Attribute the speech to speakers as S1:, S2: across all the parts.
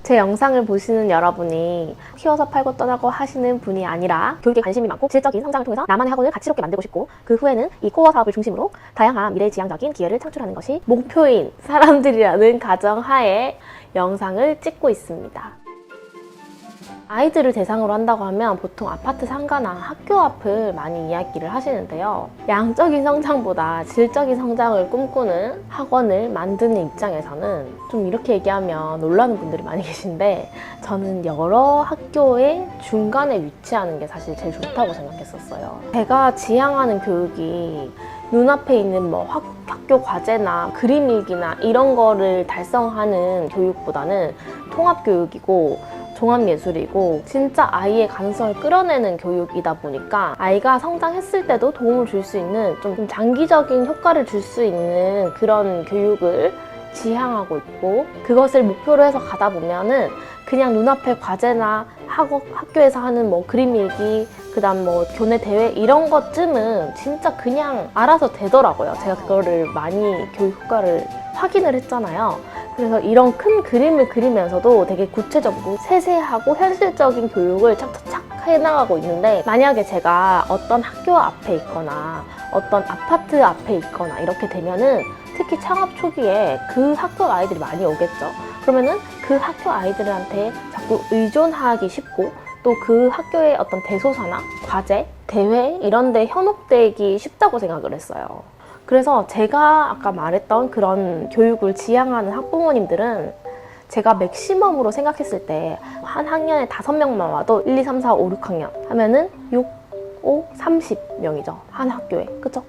S1: 제 영상을 보시는 여러분이 키워서 팔고 떠나고 하시는 분이 아니라 교육에 관심이 많고 질적인 성장을 통해서 나만의 학원을 가치롭게 만들고 싶고 그 후에는 이 코어 사업을 중심으로 다양한 미래지향적인 기회를 창출하는 것이 목표인 사람들이라는 가정하에 영상을 찍고 있습니다. 아이들을 대상으로 한다고 하면 보통 아파트 상가나 학교 앞을 많이 이야기를 하시는데요. 양적인 성장보다 질적인 성장을 꿈꾸는 학원을 만드는 입장에서는 좀 이렇게 얘기하면 놀라는 분들이 많이 계신데, 저는 여러 학교의 중간에 위치하는 게 사실 제일 좋다고 생각했었어요. 제가 지향하는 교육이 눈앞에 있는 학교 과제나 그림 일기나 이런 거를 달성하는 교육보다는 통합교육이고 종합예술이고 진짜 아이의 가능성을 끌어내는 교육이다 보니까 아이가 성장했을 때도 도움을 줄 수 있는 좀 장기적인 효과를 줄 수 있는 그런 교육을 지향하고 있고, 그것을 목표로 해서 가다 보면은 그냥 눈앞에 과제나 학교에서 하는 그림 일기, 그 다음 교내 대회 이런 것쯤은 진짜 그냥 알아서 되더라고요. 제가 그거를 많이 교육 효과를 확인을 했잖아요. 그래서 이런 큰 그림을 그리면서도 되게 구체적이고 세세하고 현실적인 교육을 착착착 해나가고 있는데, 만약에 제가 어떤 학교 앞에 있거나 어떤 아파트 앞에 있거나 이렇게 되면은 특히 창업 초기에 그 학교 아이들이 많이 오겠죠. 그러면은 그 학교 아이들한테 자꾸 의존하기 쉽고, 또 그 학교의 어떤 대소사나 과제, 대회 이런 데 현혹되기 쉽다고 생각을 했어요. 그래서 제가 아까 말했던 그런 교육을 지향하는 학부모님들은 제가 맥시멈으로 생각했을 때 한 학년에 5명만 와도 1, 2, 3, 4, 5, 6학년 하면은 6, 5, 30명이죠. 한 학교에. 그쵸?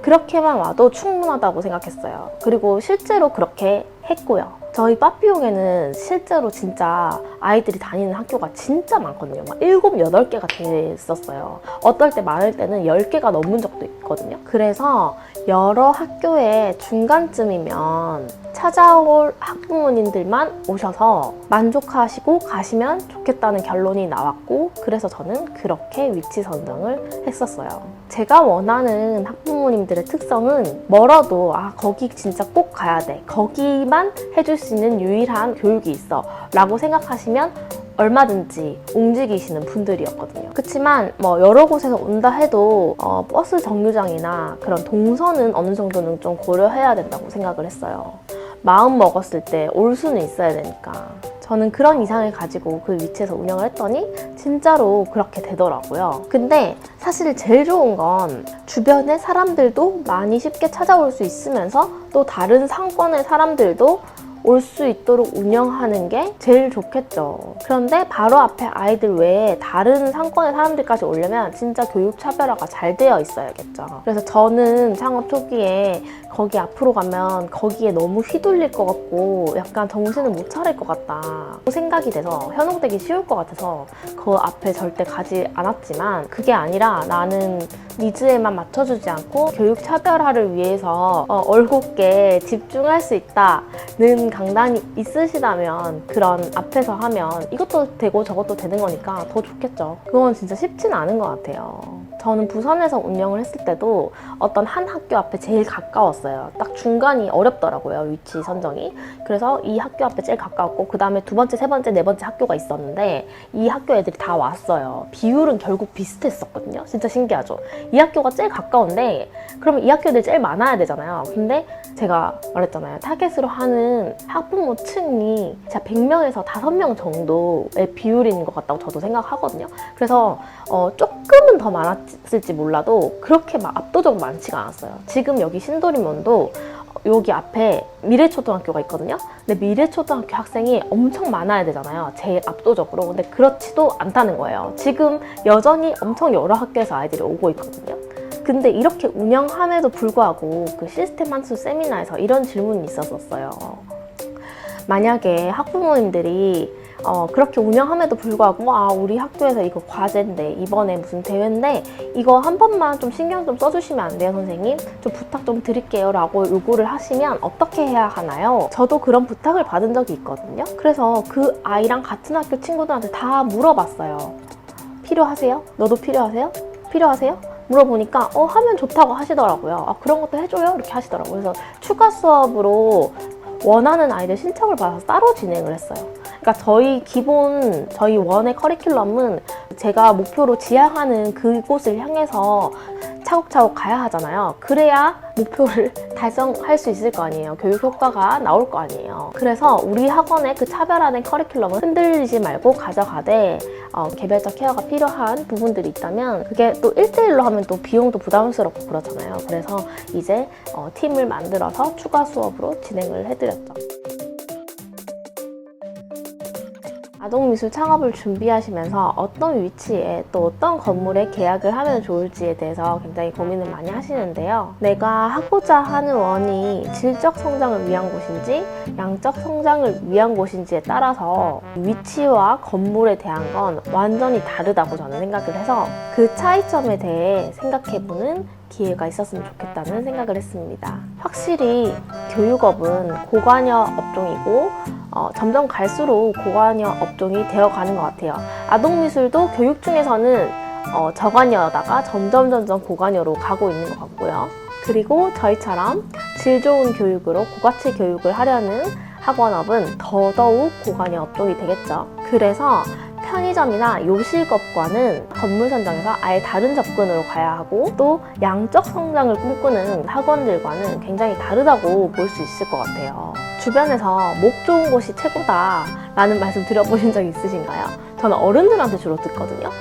S1: 그렇게만 와도 충분하다고 생각했어요. 그리고 실제로 그렇게 했고요. 저희 빠삐용에는 실제로 진짜 아이들이 다니는 학교가 진짜 많거든요. 막 7, 8개가 됐었어요. 어떨 때 많을 때는 10개가 넘은 적도 있거든요. 그래서 여러 학교의 중간쯤이면 찾아올 학부모님들만 오셔서 만족하시고 가시면 좋겠다는 결론이 나왔고, 그래서 저는 그렇게 위치 선정을 했었어요. 제가 원하는 학부모님들의 특성은 멀어도 거기 진짜 꼭 가야 돼, 거기만 해줄 수 있는 유일한 교육이 있어 라고 생각하시면 얼마든지 움직이시는 분들이었거든요. 그렇지만 여러 곳에서 온다 해도 버스 정류장이나 그런 동선은 어느 정도는 좀 고려해야 된다고 생각을 했어요. 마음 먹었을 때 올 수는 있어야 되니까. 저는 그런 이상을 가지고 그 위치에서 운영을 했더니 진짜로 그렇게 되더라고요. 근데 사실 제일 좋은 건 주변의 사람들도 많이 쉽게 찾아올 수 있으면서 또 다른 상권의 사람들도 올 수 있도록 운영하는 게 제일 좋겠죠. 그런데 바로 앞에 아이들 외에 다른 상권의 사람들까지 오려면 진짜 교육 차별화가 잘 되어 있어야겠죠. 그래서 저는 창업 초기에 거기 앞으로 가면 거기에 너무 휘둘릴 것 같고 약간 정신을 못 차릴 것 같다 생각이 돼서, 현혹되기 쉬울 것 같아서 그 앞에 절대 가지 않았지만, 그게 아니라 나는 니즈에만 맞춰주지 않고 교육 차별화를 위해서 올곧게 집중할 수 있다는 강단이 있으시다면 그런 앞에서 하면 이것도 되고 저것도 되는 거니까 더 좋겠죠. 그건 진짜 쉽진 않은 것 같아요. 저는 부산에서 운영을 했을 때도 어떤 한 학교 앞에 제일 가까웠어요. 딱 중간이 어렵더라고요, 위치 선정이. 그래서 이 학교 앞에 제일 가까웠고, 그 다음에 2번째, 3번째, 4번째 학교가 있었는데 이 학교 애들이 다 왔어요. 비율은 결국 비슷했었거든요. 진짜 신기하죠. 이 학교가 제일 가까운데 그러면 이 학교 애들이 제일 많아야 되잖아요. 근데 제가 말했잖아요. 타겟으로 하는 학부모 층이 제가 100명에서 5명 정도의 비율인 것 같다고 저도 생각하거든요. 그래서 조금은 더 많았을지 몰라도 그렇게 막 압도적으로 많지가 않았어요. 지금 여기 신도림원도 여기 앞에 미래초등학교가 있거든요. 근데 미래초등학교 학생이 엄청 많아야 되잖아요, 제일 압도적으로. 근데 그렇지도 않다는 거예요. 지금 여전히 엄청 여러 학교에서 아이들이 오고 있거든요. 근데 이렇게 운영함에도 불구하고 그 시스템 한수 세미나에서 이런 질문이 있었어요. 만약에 학부모님들이 그렇게 운영함에도 불구하고 우리 학교에서 이거 과제인데, 이번에 무슨 대회인데 이거 한 번만 좀 신경 좀 써주시면 안 돼요, 선생님? 좀 부탁 좀 드릴게요 라고 요구를 하시면 어떻게 해야 하나요? 저도 그런 부탁을 받은 적이 있거든요. 그래서 그 아이랑 같은 학교 친구들한테 다 물어봤어요. 필요하세요? 너도 필요하세요? 필요하세요? 물어보니까 하면 좋다고 하시더라고요. 그런 것도 해줘요? 이렇게 하시더라고요. 그래서 추가 수업으로 원하는 아이들 신청을 받아서 따로 진행을 했어요. 그러니까 저희 원의 커리큘럼은 제가 목표로 지향하는 그곳을 향해서 차곡차곡 가야 하잖아요. 그래야 목표를 달성할 수 있을 거 아니에요. 교육 효과가 나올 거 아니에요. 그래서 우리 학원의 그 차별화된 커리큘럼을 흔들리지 말고 가져가되 개별적 케어가 필요한 부분들이 있다면 그게 또 1대1로 하면 또 비용도 부담스럽고 그렇잖아요. 그래서 이제 팀을 만들어서 추가 수업으로 진행을 해드렸죠. 아동미술 창업을 준비하시면서 어떤 위치에 또 어떤 건물에 계약을 하면 좋을지에 대해서 굉장히 고민을 많이 하시는데요. 내가 하고자 하는 원이 질적 성장을 위한 곳인지 양적 성장을 위한 곳인지에 따라서 위치와 건물에 대한 건 완전히 다르다고 저는 생각을 해서 그 차이점에 대해 생각해보는 기회가 있었으면 좋겠다는 생각을 했습니다. 확실히 교육업은 고관여 업종이고 점점 갈수록 고관여 업종이 되어가는 것 같아요. 아동미술도 교육 중에서는 저관여다가 점점 고관여로 가고 있는 것 같고요. 그리고 저희처럼 질 좋은 교육으로 고가치 교육을 하려는 학원업은 더더욱 고관여 업종이 되겠죠. 그래서 편의점이나 요식업과는 건물 선정에서 아예 다른 접근으로 가야 하고 또 양적 성장을 꿈꾸는 학원들과는 굉장히 다르다고 볼 수 있을 것 같아요. 주변에서 목 좋은 곳이 최고다 라는 말씀 들어보신 적 있으신가요? 저는 어른들한테 주로 듣거든요.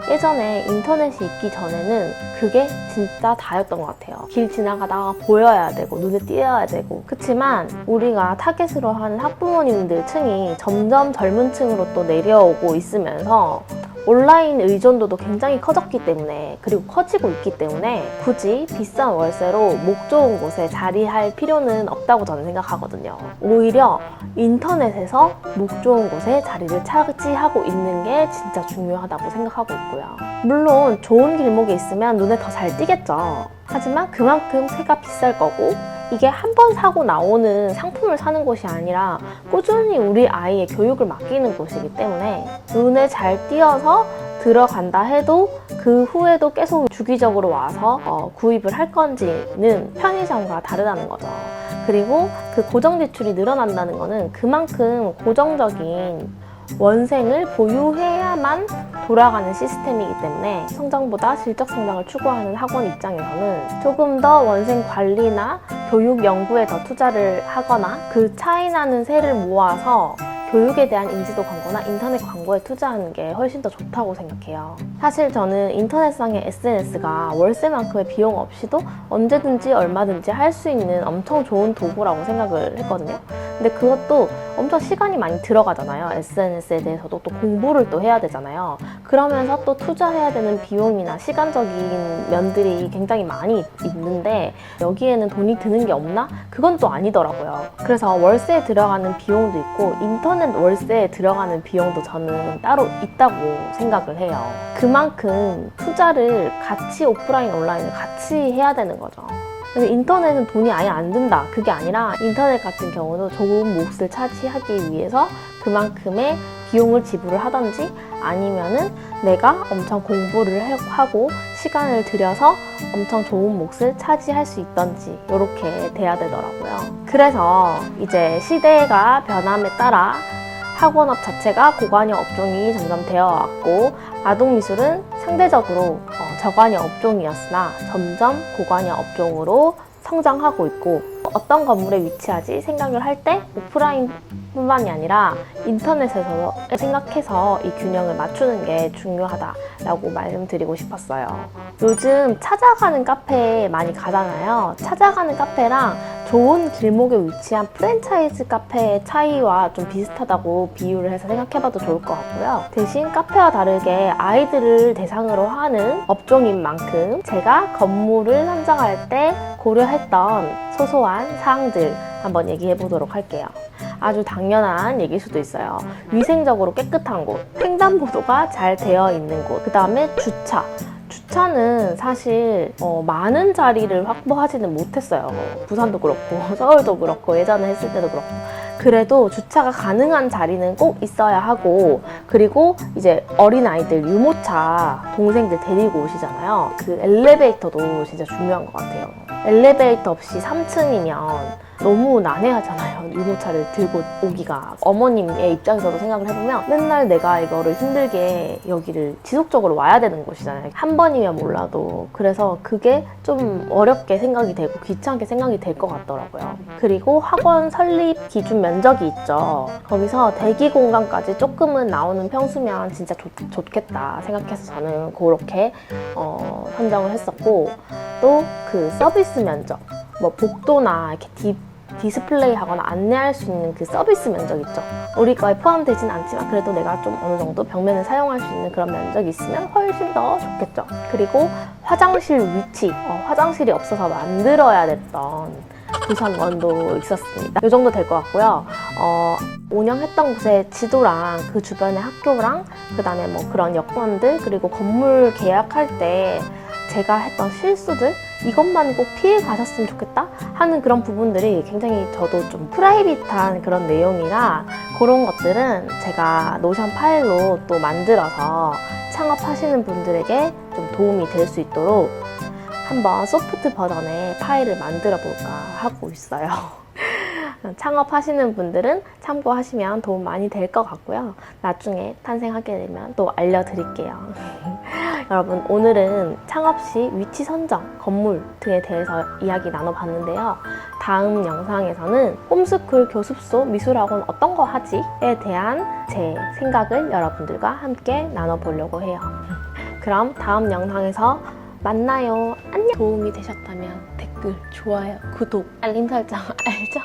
S1: 예전에 인터넷이 있기 전에는 그게 진짜 다였던 것 같아요. 길 지나가다가 보여야 되고 눈에 띄어야 되고 그치만 우리가 타겟으로 하는 학부모님들 층이 점점 젊은 층으로 또 내려오고 있으면서 온라인 의존도도 굉장히 커졌기 때문에 그리고 커지고 있기 때문에 굳이 비싼 월세로 목 좋은 곳에 자리할 필요는 없다고 저는 생각하거든요. 오히려 인터넷에서 목 좋은 곳에 자리를 차지하고 있는 게 진짜 중요하다고 생각하고 있고요. 물론 좋은 길목에 있으면 눈에 더 잘 띄겠죠. 하지만 그만큼 세가 비쌀 거고 이게 한 번 사고 나오는 상품을 사는 곳이 아니라 꾸준히 우리 아이의 교육을 맡기는 곳이기 때문에 눈에 잘 띄어서 들어간다 해도 그 후에도 계속 주기적으로 와서 구입을 할 건지는 편의점과 다르다는 거죠. 그리고 그 고정 지출이 늘어난다는 거는 그만큼 고정적인 원생을 보유해야만 돌아가는 시스템이기 때문에 성장보다 질적 성장을 추구하는 학원 입장에서는 조금 더 원생 관리나 교육 연구에 더 투자를 하거나 그 차이 나는 세를 모아서 교육에 대한 인지도 광고나 인터넷 광고에 투자하는 게 훨씬 더 좋다고 생각해요. 사실 저는 인터넷상의 SNS가 월세만큼의 비용 없이도 언제든지 얼마든지 할 수 있는 엄청 좋은 도구라고 생각을 했거든요. 근데 그것도 엄청 시간이 많이 들어가잖아요. SNS에 대해서도 또 공부를 또 해야 되잖아요. 그러면서 또 투자해야 되는 비용이나 시간적인 면들이 굉장히 많이 있는데 여기에는 돈이 드는 게 없나? 그건 또 아니더라고요. 그래서 월세에 들어가는 비용도 있고 인터넷 월세에 들어가는 비용도 저는 따로 있다고 생각을 해요. 그만큼 투자를 같이 오프라인, 온라인을 같이 해야 되는 거죠. 그래서 인터넷은 돈이 아예 안 든다. 그게 아니라 인터넷 같은 경우도 좋은 몫을 차지하기 위해서 그만큼의 비용을 지불을 하든지 아니면은 내가 엄청 공부를 하고 시간을 들여서 엄청 좋은 몫을 차지할 수 있던지 이렇게 돼야 되더라고요. 그래서 이제 시대가 변함에 따라 학원업 자체가 고관여 업종이 점점 되어 왔고 아동미술은 상대적으로 저관여 업종이었으나 점점 고관여 업종으로 성장하고 있고 어떤 건물에 위치하지 생각을 할 때 오프라인뿐만이 아니라 인터넷에서 생각해서 이 균형을 맞추는 게 중요하다라고 말씀드리고 싶었어요. 요즘 찾아가는 카페에 많이 가잖아요. 찾아가는 카페랑 좋은 길목에 위치한 프랜차이즈 카페의 차이와 좀 비슷하다고 비유를 해서 생각해봐도 좋을 것 같고요. 대신 카페와 다르게 아이들을 대상으로 하는 업종인 만큼 제가 건물을 선정할 때 고려했던 소소한 사항들 한번 얘기해 보도록 할게요. 아주 당연한 얘기일 수도 있어요. 위생적으로 깨끗한 곳, 횡단보도가 잘 되어 있는 곳, 그 다음에 주차는 사실 많은 자리를 확보하지는 못했어요. 부산도 그렇고 서울도 그렇고 예전에 했을 때도 그렇고 그래도 주차가 가능한 자리는 꼭 있어야 하고 그리고 이제 어린아이들 유모차 동생들 데리고 오시잖아요. 그 엘리베이터도 진짜 중요한 것 같아요. 엘리베이터 없이 3층이면 너무 난해하잖아요. 유모차를 들고 오기가. 어머님의 입장에서도 생각을 해보면 맨날 내가 이거를 힘들게 여기를 지속적으로 와야 되는 곳이잖아요. 한 번이면 몰라도. 그래서 그게 좀 어렵게 생각이 되고 귀찮게 생각이 될 것 같더라고요. 그리고 학원 설립 기준 면적이 있죠. 거기서 대기 공간까지 조금은 나오는 평수면 진짜 좋겠다 생각해서 저는 그렇게 선정을 했었고, 또 그 서비스 면적, 뭐 복도나 이렇게 디스플레이 하거나 안내할 수 있는 그 서비스 면적 있죠. 우리 거에 포함되진 않지만 그래도 내가 좀 어느 정도 벽면을 사용할 수 있는 그런 면적이 있으면 훨씬 더 좋겠죠. 그리고 화장실 위치, 화장실이 없어서 만들어야 됐던 부산원도 있었습니다. 이 정도 될 것 같고요. 운영했던 곳의 지도랑 그 주변의 학교랑 그 다음에 뭐 그런 여건들, 그리고 건물 계약할 때 제가 했던 실수들, 이것만 꼭 피해 가셨으면 좋겠다 하는 그런 부분들이 굉장히 저도 좀 프라이빗한 그런 내용이라, 그런 것들은 제가 노션 파일로 또 만들어서 창업하시는 분들에게 좀 도움이 될 수 있도록 한번 소프트 버전의 파일을 만들어 볼까 하고 있어요. 창업하시는 분들은 참고하시면 도움 많이 될 것 같고요. 나중에 탄생하게 되면 또 알려드릴게요. 여러분, 오늘은 창업 시 위치 선정, 건물 등에 대해서 이야기 나눠봤는데요. 다음 영상에서는 홈스쿨 교습소 미술학원 어떤 거 하지?에 대한 제 생각을 여러분들과 함께 나눠보려고 해요. 그럼 다음 영상에서 만나요. 안녕! 도움이 되셨다면 댓글, 좋아요, 구독, 알림 설정 알죠?